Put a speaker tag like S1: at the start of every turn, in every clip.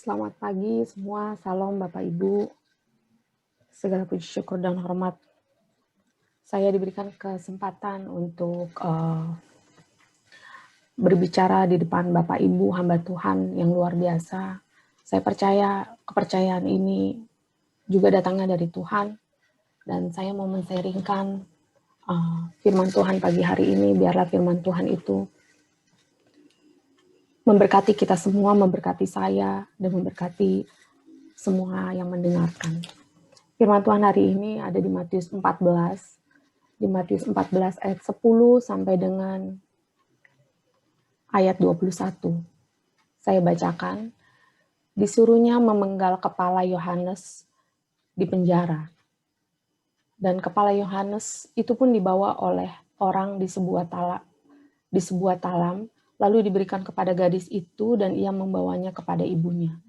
S1: Selamat pagi semua, salam Bapak Ibu, segala puji syukur dan hormat. Saya diberikan kesempatan untuk berbicara di depan Bapak Ibu, hamba Tuhan yang luar biasa. Saya percaya kepercayaan ini juga datangnya dari Tuhan, dan saya mau men-sharingkan firman Tuhan pagi hari ini. Biarlah firman Tuhan itu memberkati kita semua, memberkati saya, dan memberkati semua yang mendengarkan. Firman Tuhan hari ini ada di Matius 14, di Matius 14 ayat 10 sampai dengan ayat 21. Saya bacakan, disuruhnya memenggal kepala Yohanes di penjara. Dan kepala Yohanes itu pun dibawa oleh orang di sebuah talam, lalu diberikan kepada gadis itu dan ia membawanya kepada ibunya.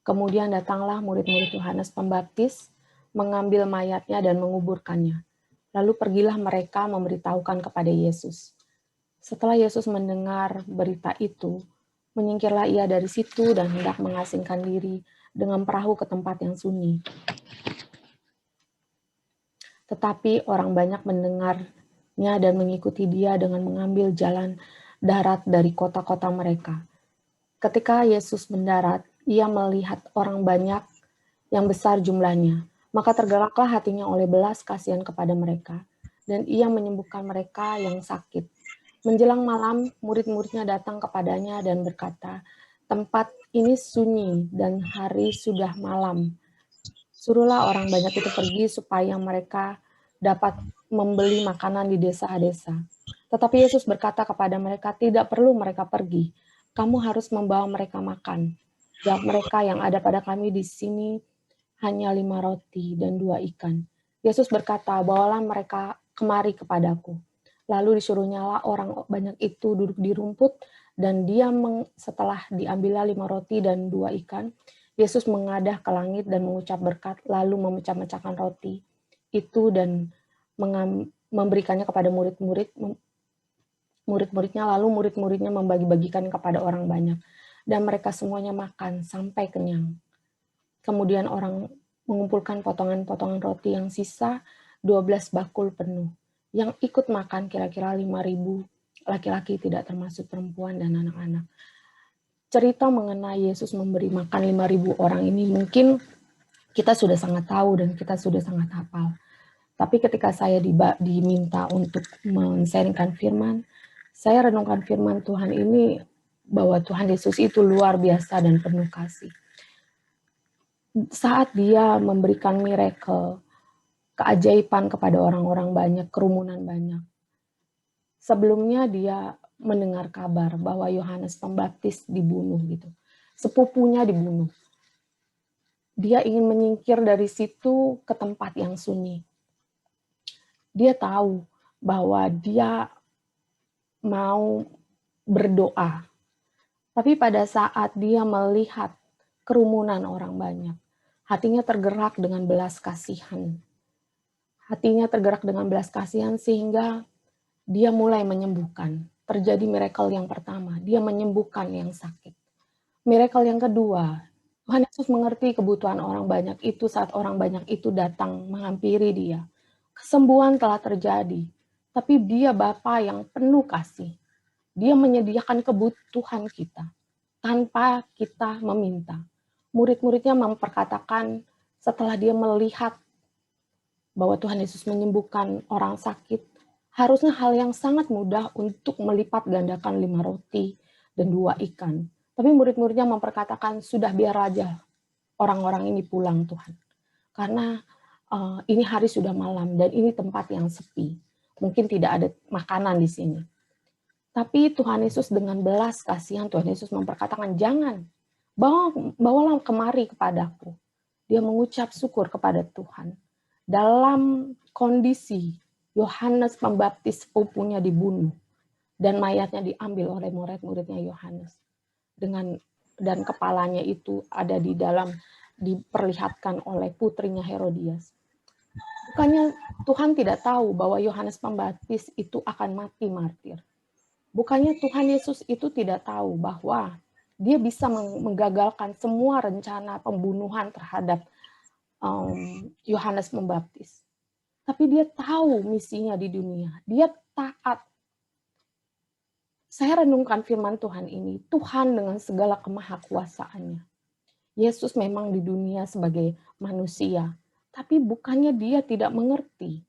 S1: Kemudian datanglah murid-murid Yohanes Pembaptis, mengambil mayatnya dan menguburkannya. Lalu pergilah mereka memberitahukan kepada Yesus. Setelah Yesus mendengar berita itu, menyingkirlah ia dari situ dan hendak mengasingkan diri dengan perahu ke tempat yang sunyi. Tetapi orang banyak mendengarnya dan mengikuti dia dengan mengambil jalan darat dari kota-kota mereka. Ketika Yesus mendarat, ia melihat orang banyak yang besar jumlahnya, maka tergeraklah hatinya oleh belas kasihan kepada mereka, dan ia menyembuhkan mereka yang sakit. Menjelang malam, murid-muridnya datang kepadanya dan berkata, tempat ini sunyi dan hari sudah malam. Suruhlah orang banyak itu pergi supaya mereka dapat membeli makanan di desa-desa. Tetapi Yesus berkata kepada mereka, tidak perlu mereka pergi. Kamu harus membawa mereka makan. Jawab mereka, yang ada pada kami di sini hanya 5 roti dan 2 ikan. Yesus berkata, bawalah mereka kemari kepadaku. Lalu disuruhnyalah orang banyak itu duduk di rumput, dan dia setelah diambillah 5 roti dan 2 ikan, Yesus mengadah ke langit dan mengucap berkat, lalu memecah-mecahkan roti itu dan memberikannya kepada murid-muridnya, lalu murid-muridnya membagi-bagikan kepada orang banyak. Dan mereka semuanya makan sampai kenyang. Kemudian orang mengumpulkan potongan-potongan roti yang sisa, 12 bakul penuh. Yang ikut makan kira-kira 5.000 laki-laki, tidak termasuk perempuan dan anak-anak. Cerita mengenai Yesus memberi makan 5.000 orang ini mungkin kita sudah sangat tahu dan kita sudah sangat hafal. Tapi ketika saya diminta untuk men-sharingkan firman, saya renungkan firman Tuhan ini bahwa Tuhan Yesus itu luar biasa dan penuh kasih. Saat dia memberikan miracle, keajaiban kepada orang-orang banyak, kerumunan banyak. Sebelumnya dia mendengar kabar bahwa Yohanes Pembaptis dibunuh gitu. Sepupunya dibunuh. Dia ingin menyingkir dari situ ke tempat yang sunyi. Dia tahu bahwa dia mau berdoa. Tapi pada saat dia melihat kerumunan orang banyak, hatinya tergerak dengan belas kasihan. Hatinya tergerak dengan belas kasihan sehingga dia mulai menyembuhkan. Terjadi miracle yang pertama, dia menyembuhkan yang sakit. Miracle yang kedua, Tuhan Yesus mengerti kebutuhan orang banyak itu saat orang banyak itu datang menghampiri dia. Kesembuhan telah terjadi, tapi dia Bapa yang penuh kasih. Dia menyediakan kebutuhan kita tanpa kita meminta. Murid-muridnya memperkatakan setelah dia melihat bahwa Tuhan Yesus menyembuhkan orang sakit, harusnya hal yang sangat mudah untuk melipat gandakan 5 roti dan 2 ikan. Tapi murid-muridnya memperkatakan, sudah biar aja orang-orang ini pulang Tuhan. Karena ini hari sudah malam dan ini tempat yang sepi. Mungkin tidak ada makanan di sini. Tapi Tuhan Yesus dengan belas kasihan, Tuhan Yesus memperkatakan, jangan, bawalah kemari kepadaku. Dia mengucap syukur kepada Tuhan. Dalam kondisi Yohanes Pembaptis sepupunya dibunuh dan mayatnya diambil oleh murid-muridnya Yohanes dan kepalanya itu ada di dalam diperlihatkan oleh putrinya Herodias. Bukannya Tuhan tidak tahu bahwa Yohanes Pembaptis itu akan mati martir. Bukannya Tuhan Yesus itu tidak tahu bahwa dia bisa menggagalkan semua rencana pembunuhan terhadap Yohanes Pembaptis. Tapi dia tahu misinya di dunia. Dia taat. Saya renungkan firman Tuhan ini. Tuhan dengan segala kemahakuasaannya. Yesus memang di dunia sebagai manusia. Tapi bukannya dia tidak mengerti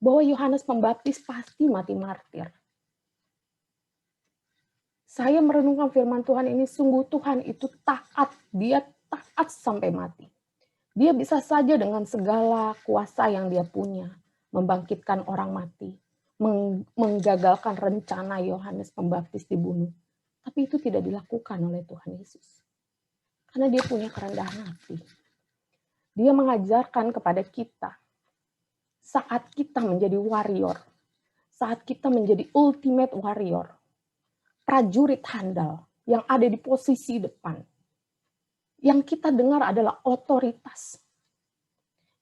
S1: bahwa Yohanes Pembaptis pasti mati martir. Saya merenungkan firman Tuhan ini, sungguh Tuhan itu taat. Dia taat sampai mati. Dia bisa saja dengan segala kuasa yang dia punya, membangkitkan orang mati, menggagalkan rencana Yohanes Pembaptis dibunuh. Tapi itu tidak dilakukan oleh Tuhan Yesus. Karena dia punya kerendahan hati. Dia mengajarkan kepada kita, saat kita menjadi warrior, saat kita menjadi ultimate warrior, prajurit handal yang ada di posisi depan, yang kita dengar adalah otoritas.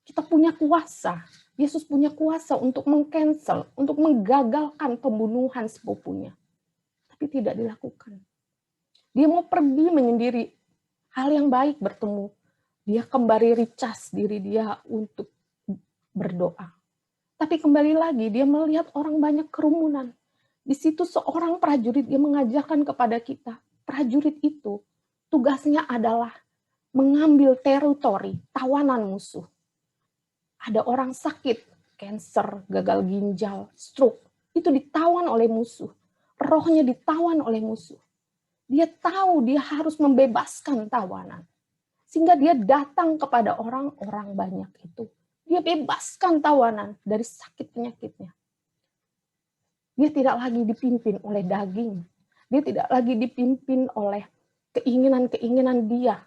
S1: Kita punya kuasa. Yesus punya kuasa untuk meng-cancel, untuk menggagalkan pembunuhan sepupunya. Tapi tidak dilakukan. Dia mau pergi menyendiri. Hal yang baik bertemu. Dia kembali recas diri dia untuk berdoa. Tapi kembali lagi dia melihat orang banyak kerumunan. Di situ seorang prajurit dia mengajarkan kepada kita. Prajurit itu tugasnya adalah mengambil teritori, tawanan musuh. Ada orang sakit, kanker, gagal ginjal, stroke, itu ditawan oleh musuh. Rohnya ditawan oleh musuh. Dia tahu dia harus membebaskan tawanan. Sehingga dia datang kepada orang-orang banyak itu. Dia bebaskan tawanan dari sakit penyakitnya. Dia tidak lagi dipimpin oleh daging. Dia tidak lagi dipimpin oleh keinginan-keinginan dia.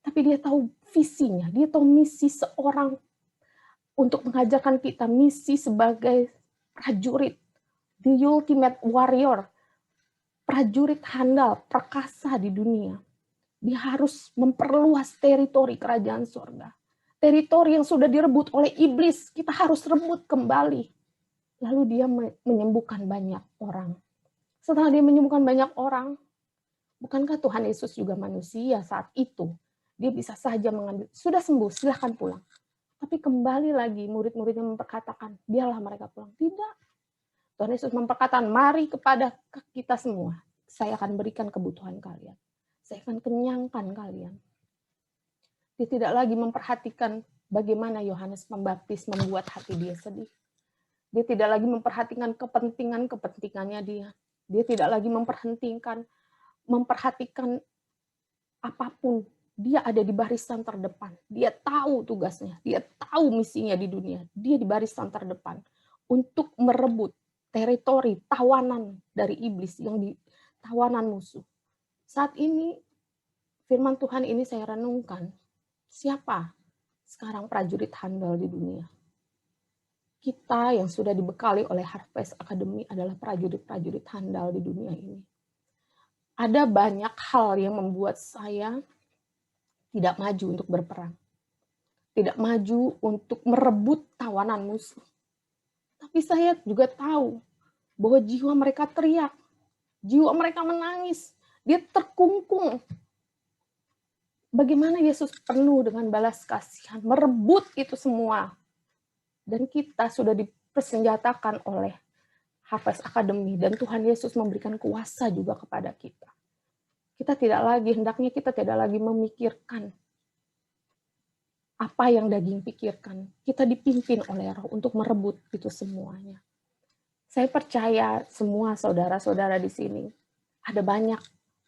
S1: Tapi dia tahu visinya, dia tahu misi seorang untuk mengajarkan kita misi sebagai prajurit, the ultimate warrior, prajurit handal, perkasa di dunia. Dia harus memperluas teritori kerajaan surga. Teritori yang sudah direbut oleh iblis, kita harus rebut kembali. Lalu dia menyembuhkan banyak orang. Setelah dia menyembuhkan banyak orang, bukankah Tuhan Yesus juga manusia saat itu? Dia bisa saja mengambil, sudah sembuh, silahkan pulang. Tapi kembali lagi murid-muridnya memperkatakan, biarlah mereka pulang. Tidak. Tuhan Yesus memperkatakan, mari kepada kita semua. Saya akan berikan kebutuhan kalian. Saya akan kenyangkan kalian. Dia tidak lagi memperhatikan bagaimana Yohanes Pembaptis membuat hati dia sedih. Dia tidak lagi memperhatikan kepentingannya dia. Dia tidak lagi memperhatikan apapun. Dia ada di barisan terdepan. Dia tahu tugasnya. Dia tahu misinya di dunia. Dia di barisan terdepan untuk merebut teritori, tawanan dari iblis yang di tawanan musuh. Saat ini firman Tuhan ini saya renungkan. Siapa sekarang prajurit handal di dunia? Kita yang sudah dibekali oleh Harvest Academy adalah prajurit-prajurit handal di dunia ini. Ada banyak hal yang membuat saya tidak maju untuk berperang. Tidak maju untuk merebut tawanan musuh. Tapi saya juga tahu bahwa jiwa mereka teriak. Jiwa mereka menangis. Dia terkungkung. Bagaimana Yesus penuh dengan balas kasihan. Merebut itu semua. Dan kita sudah dipersenjatakan oleh Harvest Academy. Dan Tuhan Yesus memberikan kuasa juga kepada kita. Hendaknya kita tidak lagi memikirkan apa yang daging pikirkan. Kita dipimpin oleh Roh untuk merebut itu semuanya. Saya percaya semua saudara-saudara di sini ada banyak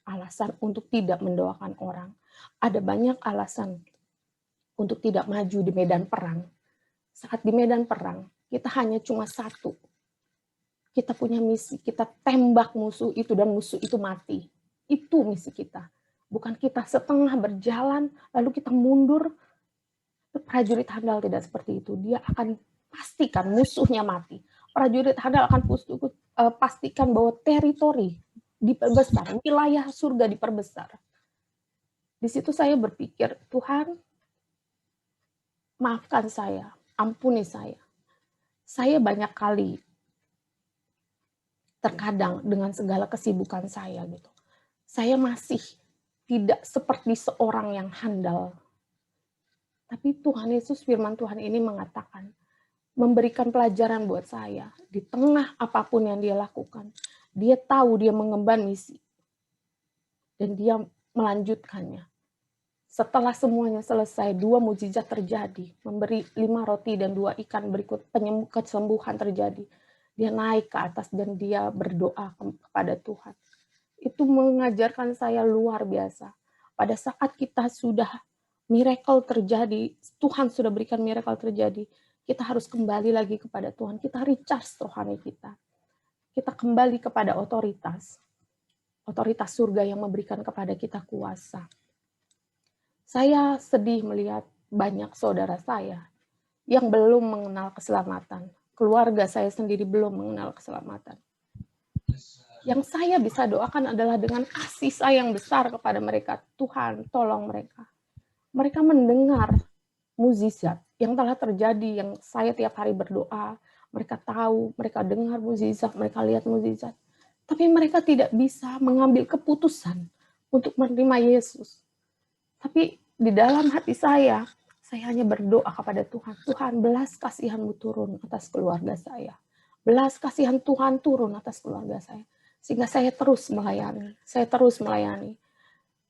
S1: alasan untuk tidak mendoakan orang. Ada banyak alasan untuk tidak maju di medan perang. Saat di medan perang, kita hanya cuma satu. Kita punya misi, kita tembak musuh itu dan musuh itu mati. Itu misi kita. Bukan kita setengah berjalan, lalu kita mundur. Prajurit handal tidak seperti itu. Dia akan pastikan musuhnya mati. Prajurit handal akan pastikan bahwa teritori diperbesar, wilayah surga diperbesar. Di situ saya berpikir, Tuhan, maafkan saya, ampuni saya. Saya banyak kali terkadang dengan segala kesibukan saya gitu, saya masih tidak seperti seorang yang handal. Tapi Tuhan Yesus, firman Tuhan ini mengatakan, memberikan pelajaran buat saya. Di tengah apapun yang dia lakukan, dia tahu dia mengemban misi. Dan dia melanjutkannya. Setelah semuanya selesai, 2 mukjizat terjadi. Memberi 5 roti dan 2 ikan, berikut kesembuhan terjadi. Dia naik ke atas dan dia berdoa kepada Tuhan. Itu mengajarkan saya luar biasa. Pada saat kita sudah miracle terjadi, Tuhan sudah berikan miracle terjadi, kita harus kembali lagi kepada Tuhan. Kita recharge rohani kita. Kita kembali kepada otoritas. Otoritas surga yang memberikan kepada kita kuasa. Saya sedih melihat banyak saudara saya yang belum mengenal keselamatan. Keluarga saya sendiri belum mengenal keselamatan. Yang saya bisa doakan adalah dengan kasih sayang besar kepada mereka. Tuhan, tolong mereka. Mereka mendengar mukjizat yang telah terjadi, yang saya tiap hari berdoa. Mereka tahu, mereka dengar mukjizat, mereka lihat mukjizat. Tapi mereka tidak bisa mengambil keputusan untuk menerima Yesus. Tapi di dalam hati saya hanya berdoa kepada Tuhan. Tuhan, belas kasihan-Mu turun atas keluarga saya. Belas kasihan Tuhan turun atas keluarga saya. Sehingga saya terus melayani.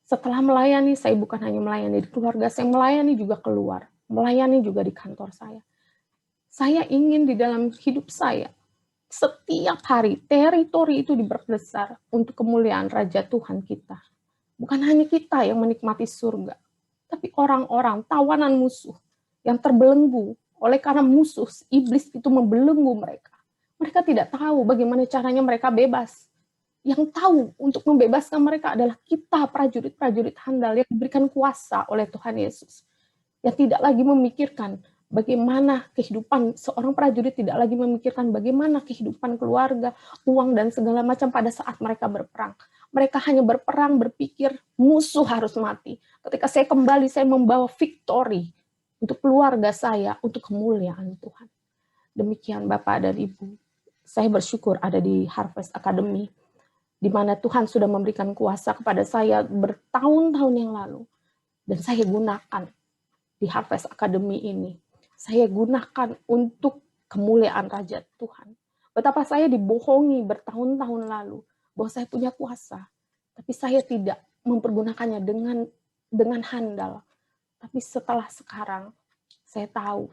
S1: Setelah melayani, saya bukan hanya melayani di keluarga, saya melayani juga keluar. Melayani juga di kantor saya. Saya ingin di dalam hidup saya, setiap hari, teritori itu diperbesar untuk kemuliaan Raja Tuhan kita. Bukan hanya kita yang menikmati surga, tapi orang-orang, tawanan musuh yang terbelenggu oleh karena musuh, iblis itu membelenggu mereka. Mereka tidak tahu bagaimana caranya mereka bebas. Yang tahu untuk membebaskan mereka adalah kita, prajurit-prajurit handal yang diberikan kuasa oleh Tuhan Yesus. Yang tidak lagi memikirkan bagaimana kehidupan seorang prajurit, tidak lagi memikirkan bagaimana kehidupan keluarga, uang, dan segala macam pada saat mereka berperang. Mereka hanya berperang, berpikir musuh harus mati. Ketika saya kembali, saya membawa victory untuk keluarga saya, untuk kemuliaan Tuhan. Demikian Bapak dan Ibu. Saya bersyukur ada di Harvest Academy, di mana Tuhan sudah memberikan kuasa kepada saya bertahun-tahun yang lalu. Dan saya gunakan di Harvest Academy ini. Saya gunakan untuk kemuliaan Raja Tuhan. Betapa saya dibohongi bertahun-tahun lalu bahwa saya punya kuasa, tapi saya tidak mempergunakannya dengan handal. Tapi setelah sekarang, saya tahu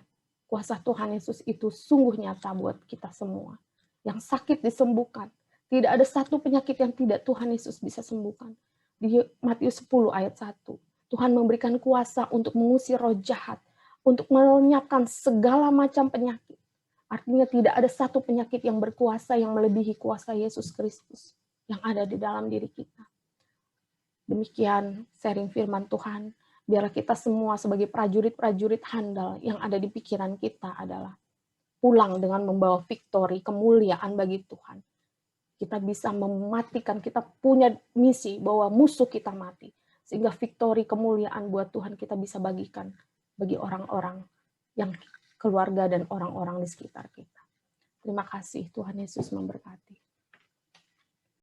S1: kuasa Tuhan Yesus itu sungguh nyata buat kita semua. Yang sakit disembuhkan. Tidak ada satu penyakit yang tidak Tuhan Yesus bisa sembuhkan. Di Matius 10 ayat 1, Tuhan memberikan kuasa untuk mengusir roh jahat, untuk melenyapkan segala macam penyakit. Artinya tidak ada satu penyakit yang berkuasa yang melebihi kuasa Yesus Kristus yang ada di dalam diri kita. Demikian sharing firman Tuhan. Biarlah kita semua sebagai prajurit-prajurit handal yang ada di pikiran kita adalah pulang dengan membawa victory, kemuliaan bagi Tuhan. Kita bisa mematikan, kita punya misi bahwa musuh kita mati. Sehingga victory, kemuliaan buat Tuhan kita bisa bagikan bagi orang-orang yang keluarga dan orang-orang di sekitar kita. Terima kasih, Tuhan Yesus memberkati.